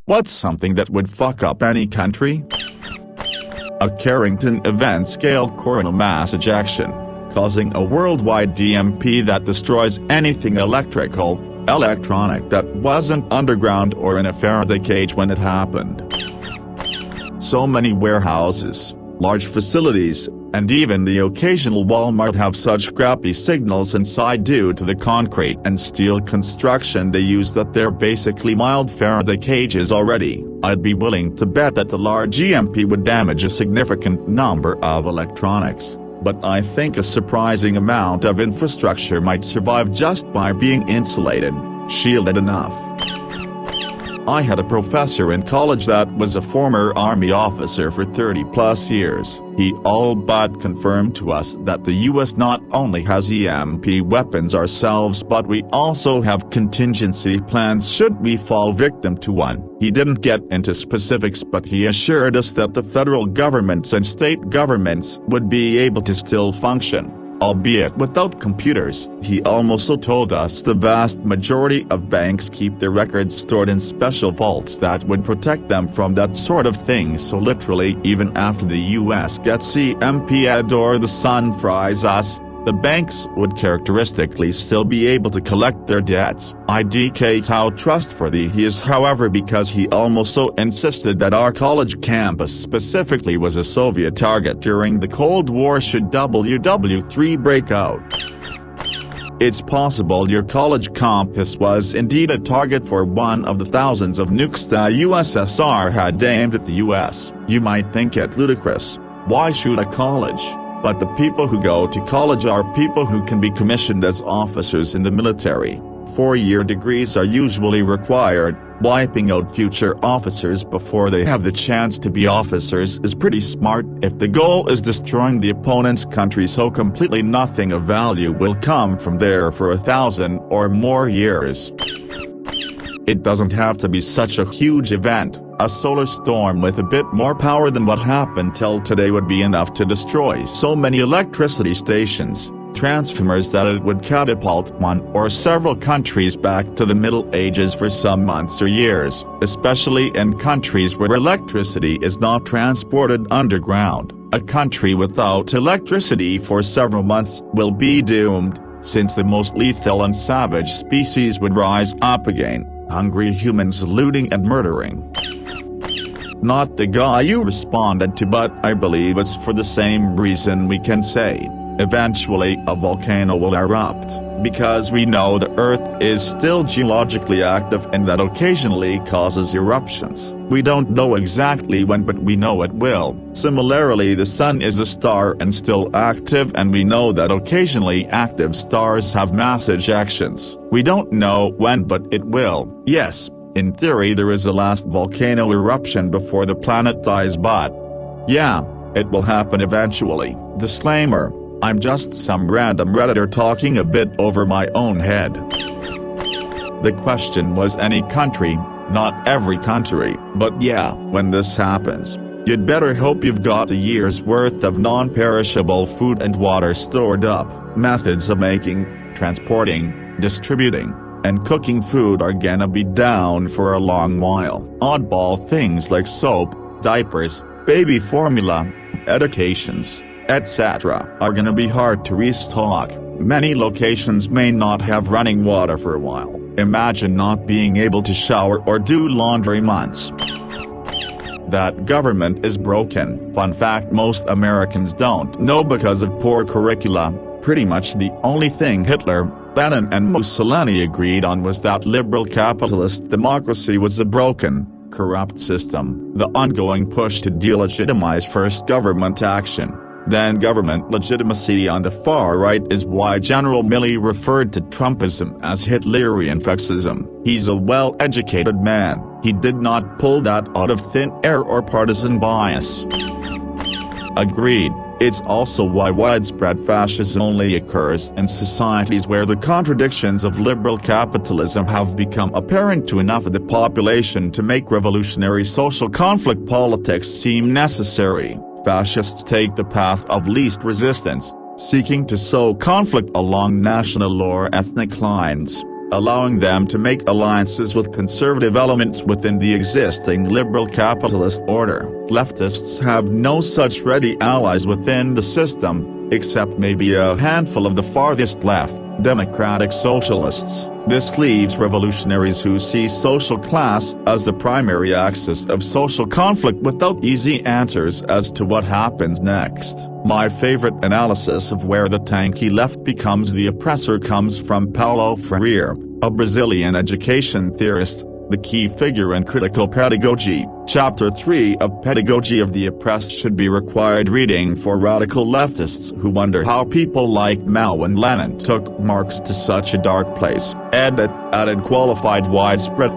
What's something that would fuck up any country? A Carrington event-scale coronal mass ejection, causing a worldwide EMP that destroys anything electronic that wasn't underground or in a Faraday cage when it happened. So many warehouses, large facilities, and even the occasional Walmart have such crappy signals inside due to the concrete and steel construction they use that they're basically mild Faraday cages already. I'd be willing to bet that the large EMP would damage a significant number of electronics, but I think a surprising amount of infrastructure might survive just by being insulated, shielded enough. I had a professor in college that was a former Army officer for 30+ years. He all but confirmed to us that the US not only has EMP weapons ourselves but we also have contingency plans should we fall victim to one. He didn't get into specifics but he assured us that the federal governments and state governments would be able to still function, albeit without computers. He also told us the vast majority of banks keep their records stored in special vaults that would protect them from that sort of thing, so literally even after the US gets EMP'd or the sun fries us, the banks would characteristically still be able to collect their debts. I DK how trustworthy he is, however, because he also insisted that our college campus specifically was a Soviet target during the Cold War should WW3 break out. It's possible your college campus was indeed a target for one of the thousands of nukes the USSR had aimed at the US. You might think it ludicrous. Why shoot a college? But the people who go to college are people who can be commissioned as officers in the military. 4-year degrees are usually required. Wiping out future officers before they have the chance to be officers is pretty smart if the goal is destroying the opponent's country so completely nothing of value will come from there for 1,000 or more years. It doesn't have to be such a huge event. A solar storm with a bit more power than what happened till today would be enough to destroy so many electricity stations, transformers that it would catapult one or several countries back to the Middle Ages for some months or years, especially in countries where electricity is not transported underground. A country without electricity for several months will be doomed, since the most lethal and savage species would rise up again, hungry humans looting and murdering. Not the guy you responded to, but I believe it's for the same reason we can say, eventually a volcano will erupt, because we know the Earth is still geologically active and that occasionally causes eruptions. We don't know exactly when, but we know it will. Similarly, the Sun is a star and still active, and we know that occasionally active stars have mass ejections. We don't know when, but it will. Yes, in theory there is a last volcano eruption before the planet dies, but yeah, it will happen eventually. Disclaimer: I'm just some random Redditor talking a bit over my own head. The question was any country, not every country, but yeah, when this happens, you'd better hope you've got a year's worth of non-perishable food and water stored up. Methods of making, transporting, distributing, and cooking food are gonna be down for a long while. Oddball things like soap, diapers, baby formula, medications, etc. are gonna be hard to restock. Many locations may not have running water for a while. Imagine not being able to shower or do laundry months. That government is broken. Fun fact: most Americans don't know because of poor curricula. Pretty much the only thing Hitler, Lenin and Mussolini agreed on was that liberal capitalist democracy was a broken, corrupt system. The ongoing push to delegitimize first government action, then government legitimacy on the far right is why General Milley referred to Trumpism as Hitlerian fascism. He's a well-educated man. He did not pull that out of thin air or partisan bias. Agreed. It's also why widespread fascism only occurs in societies where the contradictions of liberal capitalism have become apparent to enough of the population to make revolutionary social conflict politics seem necessary. Fascists take the path of least resistance, seeking to sow conflict along national or ethnic lines. allowing them to make alliances with conservative elements within the existing liberal capitalist order. Leftists have no such ready allies within the system, except maybe a handful of the farthest left, democratic socialists. This leaves revolutionaries who see social class as the primary axis of social conflict without easy answers as to what happens next. My favorite analysis of where the tanky left becomes the oppressor comes from Paulo Freire, a Brazilian education theorist, the key figure in critical pedagogy. Chapter 3 of Pedagogy of the Oppressed should be required reading for radical leftists who wonder how people like Mao and Lenin took Marx to such a dark place. Added qualified widespread.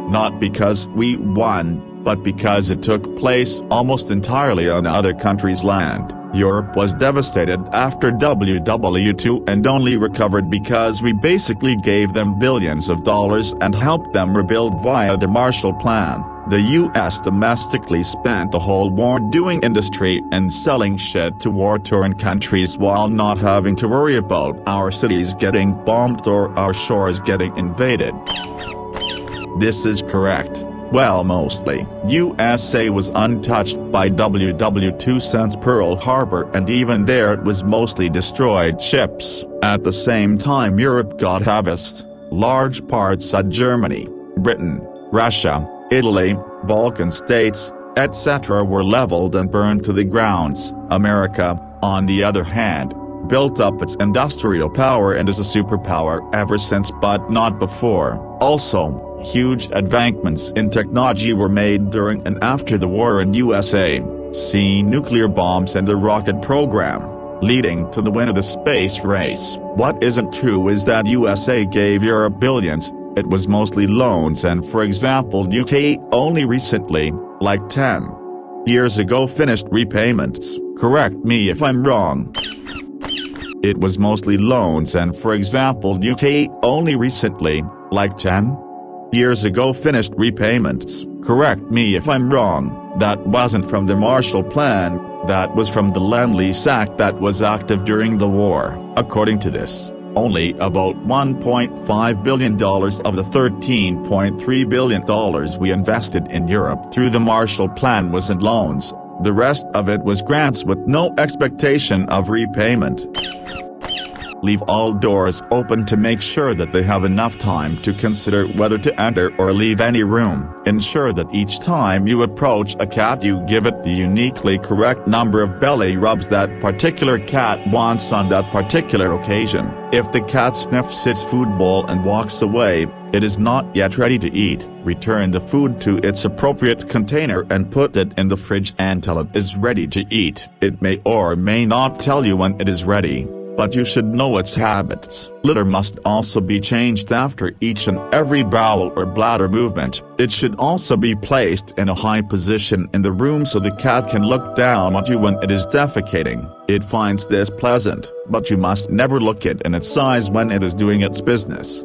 Not because we won, but because it took place almost entirely on other countries' land. Europe was devastated after WW2 and only recovered because we basically gave them billions of dollars and helped them rebuild via the Marshall Plan. The US domestically spent the whole war doing industry and selling shit to war-torn countries while not having to worry about our cities getting bombed or our shores getting invaded. This is correct. Well, mostly. USA was untouched by WW2 since Pearl Harbor, and even there it was mostly destroyed ships. At the same time Europe got harvest. Large parts of Germany, Britain, Russia, Italy, Balkan states, etc. were leveled and burned to the grounds. America, on the other hand, built up its industrial power and is a superpower ever since but not before. Also, huge advancements in technology were made during and after the war in USA. See nuclear bombs and the rocket program, leading to the win of the space race. What isn't true is that USA gave Europe billions. It was mostly loans, and for example UK only recently, like 10 years ago, finished repayments. Correct me if I'm wrong. It was mostly loans, and for example UK only recently, like 10 years ago, finished repayments. Correct me if I'm wrong. That wasn't from the Marshall Plan, that was from the Lend-Lease Act that was active during the war. According to this, only about $1.5 billion of the $13.3 billion we invested in Europe through the Marshall Plan was in loans. The rest of it was grants with no expectation of repayment. Leave all doors open to make sure that they have enough time to consider whether to enter or leave any room. Ensure that each time you approach a cat you give it the uniquely correct number of belly rubs that particular cat wants on that particular occasion. If the cat sniffs its food bowl and walks away, it is not yet ready to eat. Return the food to its appropriate container and put it in the fridge until it is ready to eat. It may or may not tell you when it is ready, but you should know its habits. Litter must also be changed after each and every bowel or bladder movement. It should also be placed in a high position in the room so the cat can look down at you when it is defecating. It finds this pleasant, but you must never look it in its eyes when it is doing its business.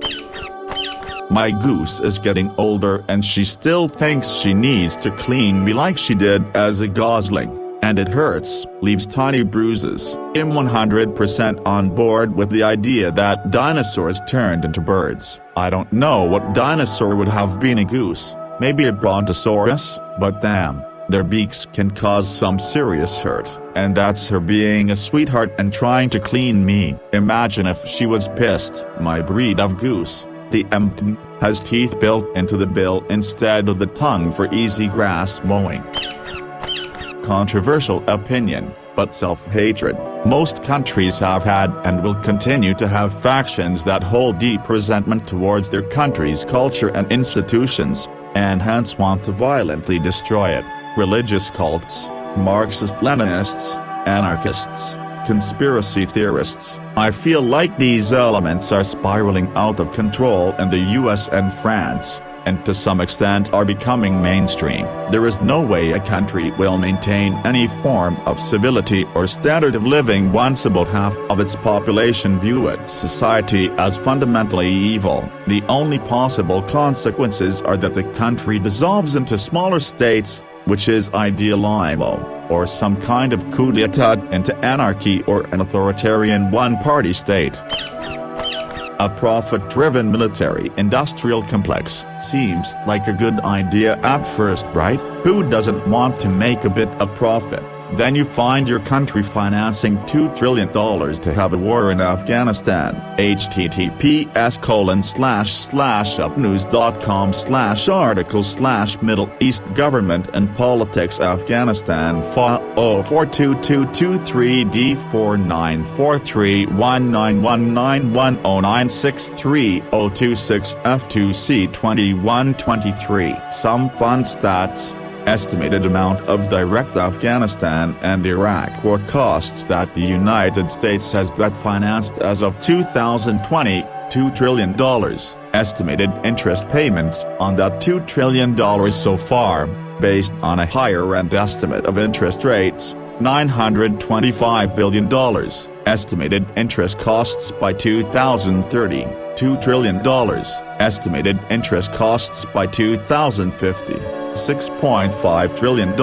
My goose is getting older and she still thinks she needs to clean me like she did as a gosling. And it hurts, leaves tiny bruises. I'm 100% on board with the idea that dinosaurs turned into birds. I don't know what dinosaur would have been a goose, maybe a brontosaurus, but damn, their beaks can cause some serious hurt. And that's her being a sweetheart and trying to clean me. Imagine if she was pissed. My breed of goose, the Empton, has teeth built into the bill instead of the tongue for easy grass mowing. Controversial opinion, but self-hatred. Most countries have had and will continue to have factions that hold deep resentment towards their country's culture and institutions, and hence want to violently destroy it. Religious cults, Marxist-Leninists, anarchists, conspiracy theorists. I feel like these elements are spiraling out of control in the US and France, and to some extent are becoming mainstream. There is no way a country will maintain any form of civility or standard of living once about half of its population view its society as fundamentally evil. The only possible consequences are that the country dissolves into smaller states, which is idealimo, or some kind of coup d'etat into anarchy or an authoritarian one-party state. A profit-driven military-industrial complex seems like a good idea at first, right? Who doesn't want to make a bit of profit? Then you find your country financing $2 trillion to have a war in Afghanistan. https://upnews.com/article/Middle East Government and Politics Afghanistan file 042223D4943191910963026F2C2123. Some fun stats. Estimated amount of direct Afghanistan and Iraq war costs that the United States has debt financed as of 2020, $2 trillion. Estimated interest payments on that $2 trillion so far, based on a higher-end estimate of interest rates, $925 billion. Estimated interest costs by 2030, $2 trillion. Estimated interest costs by 2050. $6.5 trillion.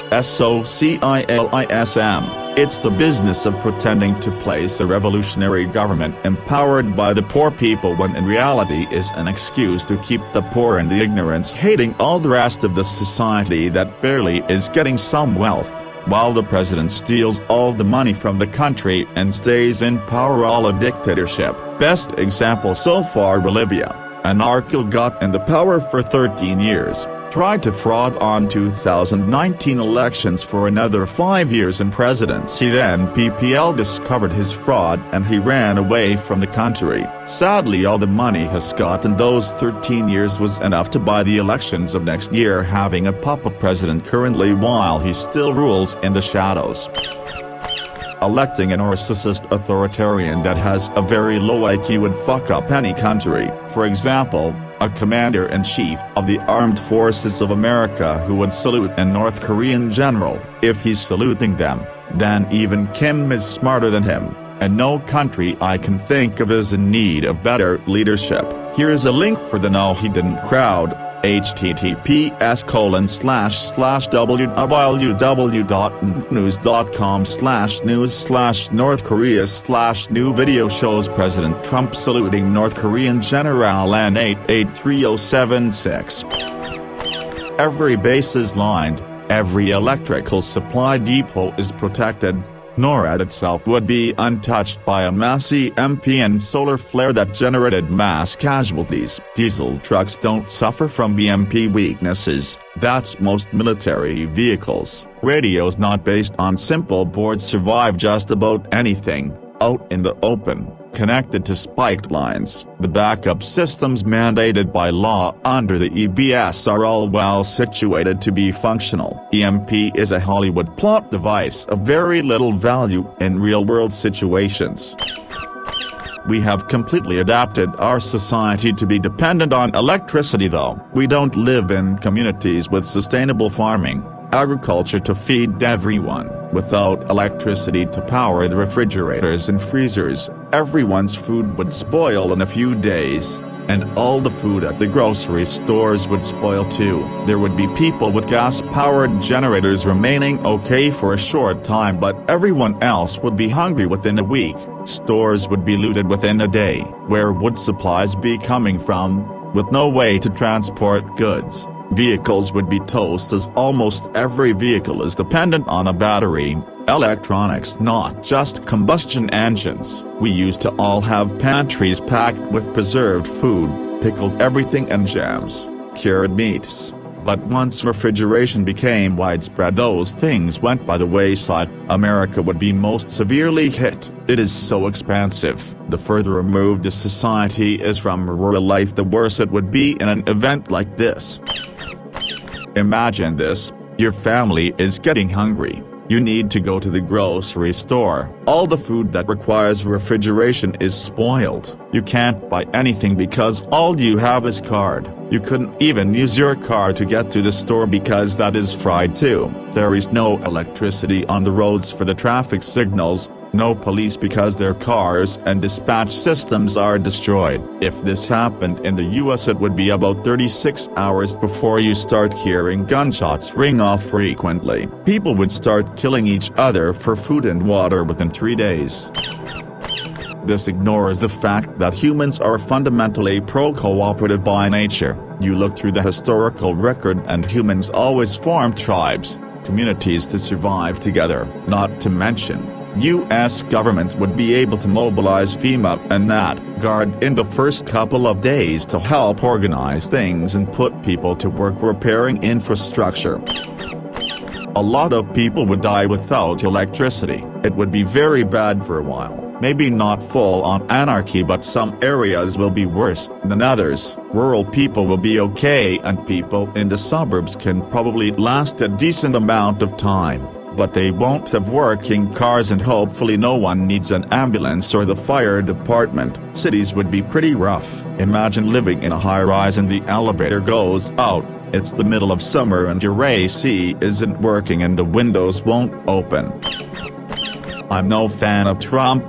SOCIALISM, it's the business of pretending to place a revolutionary government empowered by the poor people when in reality is an excuse to keep the poor and the ignorance hating all the rest of the society that barely is getting some wealth, while the president steals all the money from the country and stays in power all a dictatorship. Best example so far Bolivia. Anarcho got in the power for 13 years, tried to fraud on 2019 elections for another 5 years in presidency, then PPL discovered his fraud and he ran away from the country. Sadly, all the money has got in those 13 years was enough to buy the elections of next year, having a puppet president currently while he still rules in the shadows. Electing a narcissist authoritarian that has a very low IQ would fuck up any country. For example, a commander-in-chief of the Armed Forces of America who would salute a North Korean general. If he's saluting them, then even Kim is smarter than him, and no country I can think of is in need of better leadership. Here's a link for the No He Didn't crowd. https://www.news.com/news/North Korea/new video shows President Trump saluting North Korean General N883076. Every base is lined, every electrical supply depot is protected. NORAD itself would be untouched by a mass EMP and solar flare that generated mass casualties. Diesel trucks don't suffer from EMP weaknesses, that's most military vehicles. Radios not based on simple boards survive just about anything, out in the open, connected to spiked lines. The backup systems mandated by law under the EBS are all well situated to be functional. EMP is a Hollywood plot device of very little value in real-world situations. We have completely adapted our society to be dependent on electricity though. We don't live in communities with sustainable farming, agriculture to feed everyone. Without electricity to power the refrigerators and freezers, everyone's food would spoil in a few days, and all the food at the grocery stores would spoil too. There would be people with gas-powered generators remaining okay for a short time, but everyone else would be hungry within a week. Stores would be looted within a day. Where would supplies be coming from? With no way to transport goods, vehicles would be toast as almost every vehicle is dependent on a battery. Electronics, not just combustion engines. We used to all have pantries packed with preserved food, pickled everything and jams, cured meats. But once refrigeration became widespread, those things went by the wayside. America would be most severely hit. It is so expansive. The further removed a society is from rural life, the worse it would be in an event like this. Imagine this, your family is getting hungry. You need to go to the grocery store. All the food that requires refrigeration is spoiled. You can't buy anything because all you have is card. You couldn't even use your car to get to the store because that is fried too. There is no electricity on the roads for the traffic signals, no police because their cars and dispatch systems are destroyed. If this happened in the US, it would be about 36 hours before you start hearing gunshots ring off frequently. People would start killing each other for food and water within 3 days. This ignores the fact that humans are fundamentally pro-cooperative by nature. You look through the historical record and humans always formed tribes, communities to survive together. Not to mention, U.S. government would be able to mobilize FEMA and Nat Guard in the first couple of days to help organize things and put people to work repairing infrastructure. A lot of people would die without electricity. It would be very bad for a while. Maybe not full-on anarchy, but some areas will be worse than others. Rural people will be okay and people in the suburbs can probably last a decent amount of time, but they won't have working cars and hopefully no one needs an ambulance or the fire department. Cities would be pretty rough. Imagine living in a high-rise and the elevator goes out. It's the middle of summer and your AC isn't working and the windows won't open. I'm no fan of Trump,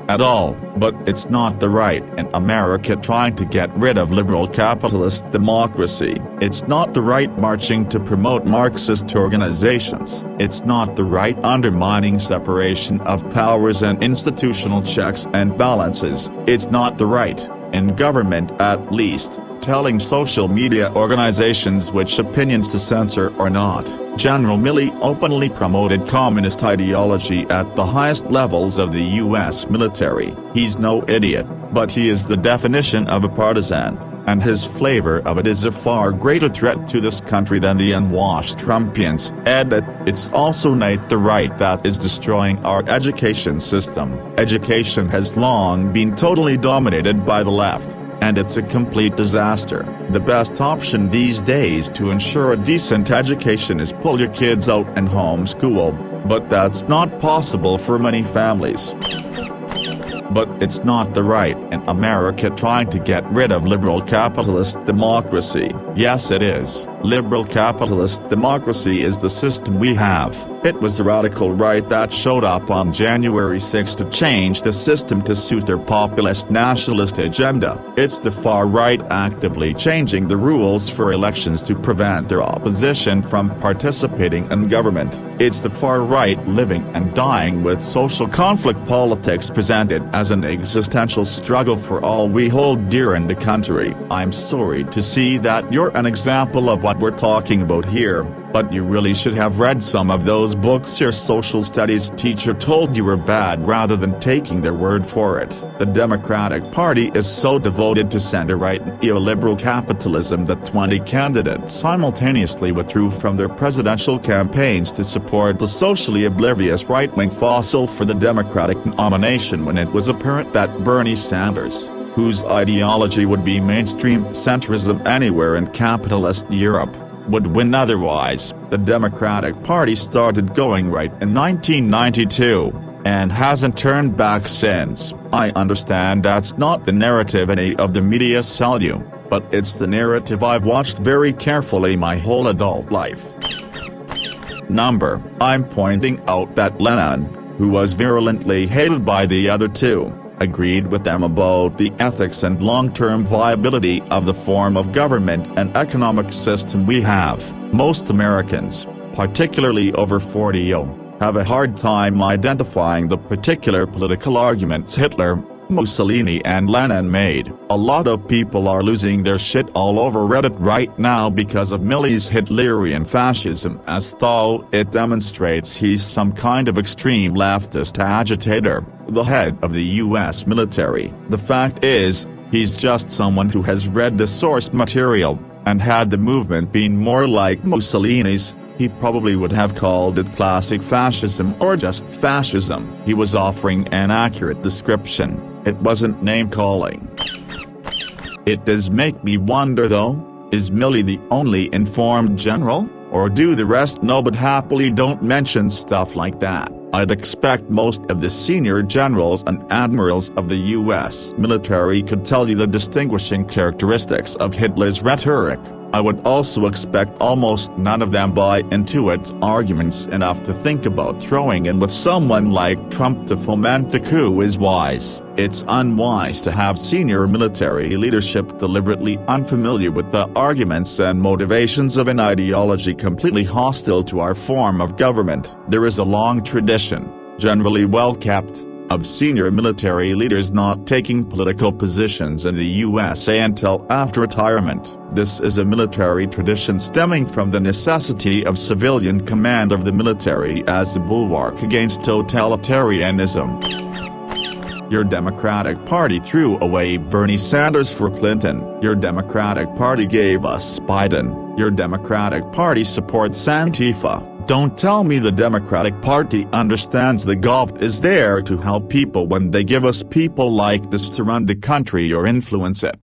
at all, but it's not the right in America trying to get rid of liberal capitalist democracy. It's not the right marching to promote Marxist organizations. It's not the right undermining separation of powers and institutional checks and balances. It's not the right, in government at least, telling social media organizations which opinions to censor or not. General Milley openly promoted communist ideology at the highest levels of the U.S. military. He's no idiot, but he is the definition of a partisan, and his flavor of it is a far greater threat to this country than the unwashed Trumpians. Edit. It's also not the right that is destroying our education system. Education has long been totally dominated by the left, and it's a complete disaster. The best option these days to ensure a decent education is pull your kids out and homeschool, but that's not possible for many families. But it's not the right in America trying to get rid of liberal capitalist democracy. Yes, it is. Liberal capitalist democracy is the system we have. It was the radical right that showed up on January 6 to change the system to suit their populist nationalist agenda. It's the far right actively changing the rules for elections to prevent their opposition from participating in government. It's the far right living and dying with social conflict politics presented as an existential struggle for all we hold dear in the country. I'm sorry to see that you're an example of what we're talking about here, but you really should have read some of those books your social studies teacher told you were bad rather than taking their word for it. The Democratic Party is so devoted to center-right neoliberal capitalism that 20 candidates simultaneously withdrew from their presidential campaigns to support the socially oblivious right-wing fossil for the Democratic nomination when it was apparent that Bernie Sanders, whose ideology would be mainstream centrism anywhere in capitalist Europe, would win otherwise. The Democratic Party started going right in 1992, and hasn't turned back since. I understand that's not the narrative any of the media sell you, but it's the narrative I've watched very carefully my whole adult life. I'm pointing out that Lenin, who was virulently hated by the other two, agreed with them about the ethics and long-term viability of the form of government and economic system we have. Most Americans, particularly over 40, have a hard time identifying the particular political arguments Hitler, Mussolini and Lenin made. A lot of people are losing their shit all over Reddit right now because of Milley's Hitlerian fascism, as though it demonstrates he's some kind of extreme leftist agitator, the head of the US military. The fact is, he's just someone who has read the source material, and had the movement been more like Mussolini's, he probably would have called it classic fascism or just fascism. He was offering an accurate description. It wasn't name-calling. It does make me wonder though, is Milley the only informed general, or do the rest know but happily don't mention stuff like that? I'd expect most of the senior generals and admirals of the US military could tell you the distinguishing characteristics of Hitler's rhetoric. I would also expect almost none of them buy into its arguments enough to think about throwing in with someone like Trump to foment the coup is wise. It's unwise to have senior military leadership deliberately unfamiliar with the arguments and motivations of an ideology completely hostile to our form of government. There is a long tradition, generally well kept, of senior military leaders not taking political positions in the USA until after retirement. This is a military tradition stemming from the necessity of civilian command of the military as a bulwark against totalitarianism. Your Democratic Party threw away Bernie Sanders for Clinton. Your Democratic Party gave us Biden. Your Democratic Party supports Antifa. Don't tell me the Democratic Party understands the Gulf is there to help people when they give us people like this to run the country or influence it.